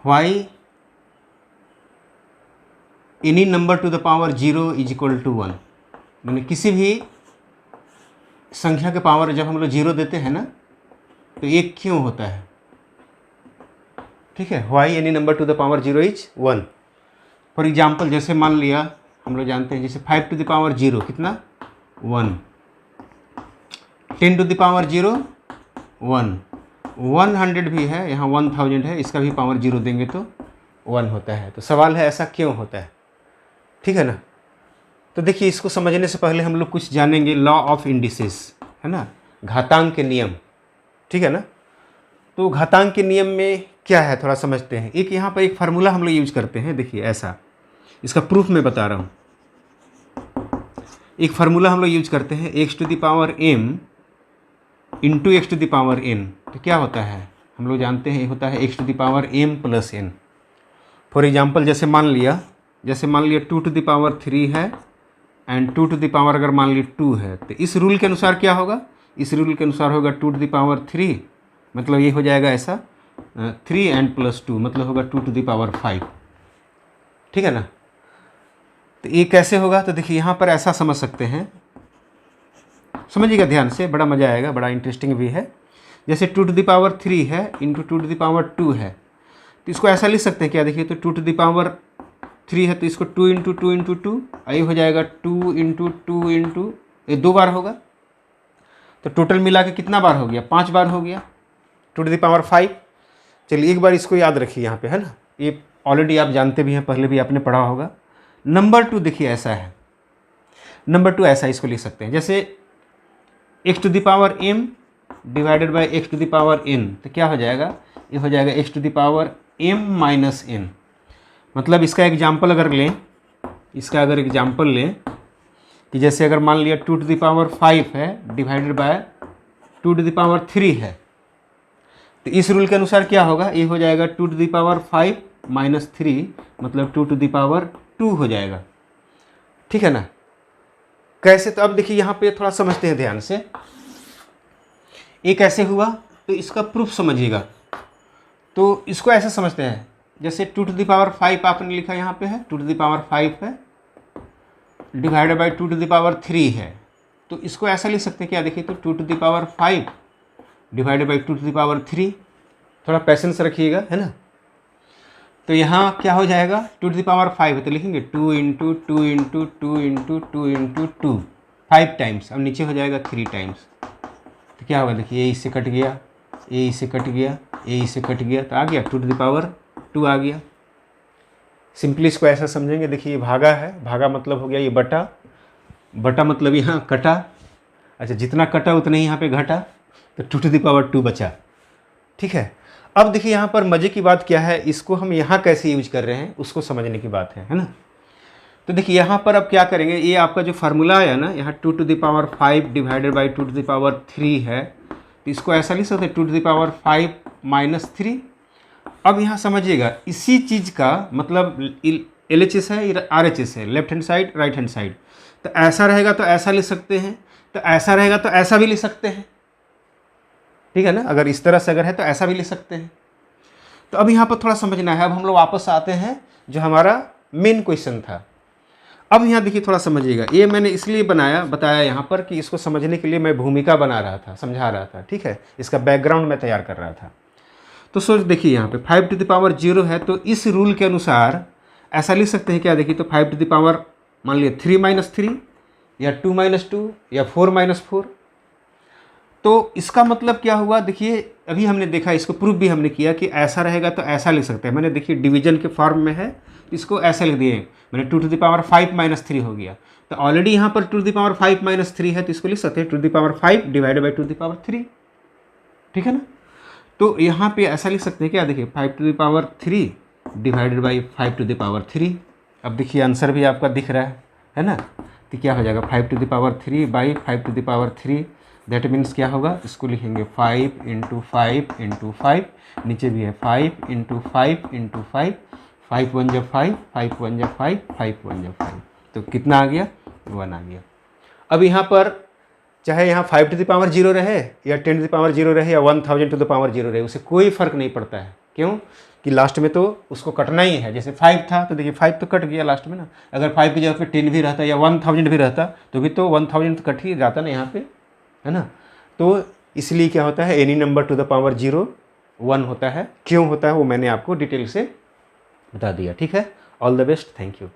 Y any number to the power 0 is equal to 1। मैंने किसी भी संख्या के पावर जब हम लोग 0 देते हैं ना तो 1 क्यों होता है, ठीक है। Why any number to the power 0 is 1। For example जैसे मान लिया हम लोग जानते हैं जैसे 5 टू द पावर 0 कितना 1, 10 टू द पावर 0 1, 100 भी है, यहाँ 1000 है, इसका भी पावर 0 देंगे तो 1 होता है। तो सवाल है ऐसा क्यों होता है, ठीक है ना। तो देखिए इसको समझने से पहले हम लोग कुछ जानेंगे लॉ ऑफ इंडिसेस, है ना, घातांक के नियम, ठीक है ना। तो घातांक के नियम में क्या है थोड़ा समझते हैं। एक यहाँ पर एक फार्मूला हम लोग यूज करते हैं, देखिए ऐसा, इसका प्रूफ मैं बता रहा हूँ। एक फार्मूला हम लोग यूज करते हैं x to the power m into x to the power n। तो क्या होता है हम लोग जानते हैं, ये होता है x to the power m plus n। For example जैसे मान लिया 2 टू द पावर 3 है एंड 2 टू द पावर अगर मान लिया 2 है, तो इस रूल के अनुसार क्या होगा, इस रूल के अनुसार होगा 2 टू द पावर 3, मतलब ये हो जाएगा ऐसा 3 एंड प्लस 2 मतलब होगा 2 टू द पावर 5, ठीक है ना। तो ये कैसे होगा, तो देखिए यहाँ पर ऐसा समझ सकते हैं, समझिएगा ध्यान से, बड़ा मज़ा आएगा, बड़ा इंटरेस्टिंग भी है। जैसे 2 टू द पावर 3 है इंटू 2 टू द पावर 2 है, तो इसको ऐसा लिख सकते हैं क्या, देखिए तो 2 टू द पावर 3 है तो इसको 2 इंटू 2 इंटू 2, ये हो जाएगा 2 इंटू 2 इंटू, ये 2 बार होगा, तो टोटल मिला के कितना बार हो गया, 5 बार हो गया, 2 टू द पावर 5। चलिए एक बार इसको याद रखिए यहाँ पे, है ना, ये ऑलरेडी आप जानते भी हैं, पहले भी आपने पढ़ा होगा। नंबर 2 देखिए ऐसा है, नंबर 2 ऐसा इसको लिख सकते हैं जैसे x to the power m divided by x to the power n, तो क्या हो जाएगा, ये हो जाएगा x to the power m minus n। मतलब इसका एग्जाम्पल अगर लें, इसका अगर एग्जाम्पल लें कि जैसे अगर मान लिया 2 टू द पावर 5 है divided by 2 to the power 3 है, तो इस रूल के अनुसार क्या होगा, ये हो जाएगा 2 टू द पावर 5 माइनस 3 मतलब 2 टू द पावर 2 हो जाएगा, ठीक है ना। कैसे, तो अब देखिए यहाँ पे थोड़ा समझते हैं ध्यान से, ये कैसे हुआ, तो इसका प्रूफ समझिएगा। तो इसको ऐसे समझते हैं जैसे 2 टू द पावर 5 आपने लिखा यहाँ पे है, 2 टू द पावर 5 है divided by 2 to the power 3 है, तो इसको ऐसा लिख सकते हैं क्या, देखिए तो 2 to the power 5 divided by 2 to the power 3, थोड़ा पैसेंस रखिएगा, है ना। तो यहाँ क्या हो जाएगा, 2 टू द पावर 5 है तो लिखेंगे 2 into 2 into 2 into 2 into 2 5 times, अब नीचे हो जाएगा 3 टाइम्स, तो क्या होगा देखिए ये इससे कट गया, ये इससे कट गया, ये इससे कट गया, तो आ गया 2 टू द पावर 2 आ गया। सिंपली इसको ऐसा समझेंगे, देखिए ये भागा है, भागा मतलब हो गया ये बटा, बटा मतलब यहाँ कटा, अच्छा जितना कटा उतना ही यहाँ पे घटा, तो 2 टू द पावर 2 बचा, ठीक है। अब देखिए यहाँ पर मज़े की बात क्या है, इसको हम यहाँ कैसे यूज कर रहे हैं उसको समझने की बात है ना। तो देखिए यहाँ पर अब क्या करेंगे, ये आपका जो फार्मूला है ना, यहाँ 2 to the power 5 divided by 2 to the power 3 है, तो इसको ऐसा लिख सकते हैं 2 टू द पावर 5 माइनस 3। अब यहाँ समझिएगा इसी चीज़ का मतलब LHS है RHS है, left hand side right hand side, तो ऐसा रहेगा तो ऐसा लिख सकते हैं, तो ऐसा रहेगा तो ऐसा भी लिख सकते हैं, ठीक है ना। अगर इस तरह से अगर है तो ऐसा भी लिख सकते हैं। तो अब यहाँ पर थोड़ा समझना है, अब हम लोग वापस आते हैं जो हमारा मेन क्वेश्चन था। अब यहाँ देखिए थोड़ा समझिएगा, ये मैंने इसलिए बताया यहाँ पर कि इसको समझने के लिए मैं भूमिका बना रहा था, समझा रहा था, ठीक है, इसका बैकग्राउंड मैं तैयार कर रहा था। तो सोच देखिए यहाँ पे 5 टू द पावर 0 है, तो इस रूल के अनुसार ऐसा लिख सकते हैं क्या, देखिए तो 5 टू द पावर मान लिया 3 माइनस 3 या 2 माइनस 2 या 4 माइनस 4। तो इसका मतलब क्या हुआ, देखिए अभी हमने देखा, इसको प्रूफ भी हमने किया कि ऐसा रहेगा तो ऐसा लिख सकते हैं। मैंने देखिए डिवीजन के फॉर्म में है, इसको ऐसा लिख दिए, मैंने 2 टू द पावर 5 माइनस 3 हो गया, तो ऑलरेडी यहाँ पर 2 टू द पावर 5 माइनस 3 है, तो इसको लिख सकते हैं 2 to the power 5 divided by 2 to the power 3, ठीक है ना। तो यहाँ पे ऐसा लिख सकते हैं क्या, देखिए 5 to the power 3 divided by 5 to the power 3। अब देखिए आंसर भी आपका दिख रहा है ना, तो क्या हो जाएगा 5 to the power 3 by 5 to the power 3, that means क्या होगा, इसको लिखेंगे 5 इंटू 5 इंटू 5, नीचे भी है 5 इंटू 5 इंटू 5, 5 1 जब 5, 5 1 जब 5, 5 1 जब 5, तो कितना आ गया, 1 आ गया। अब यहाँ पर चाहे यहाँ 5 टू द पावर 0 रहे या 10 टू द पावर 0 रहे या 1000 टू द पावर 0 रहे, उसे कोई फ़र्क नहीं पड़ता है। क्यों कि लास्ट में तो उसको कटना ही है। जैसे 5 था तो देखिए 5 तो कट गया लास्ट में ना। अगर 5 की जगह पे 10 भी रहता या 1000 भी रहता तो भी तो 1000 तो कट ही जाता ना यहाँ पे, है ना। तो इसलिए क्या होता है, any number to the power 0 1 होता है। क्यों होता है वो मैंने आपको डिटेल से बता दिया। ठीक है, all the best, thank you.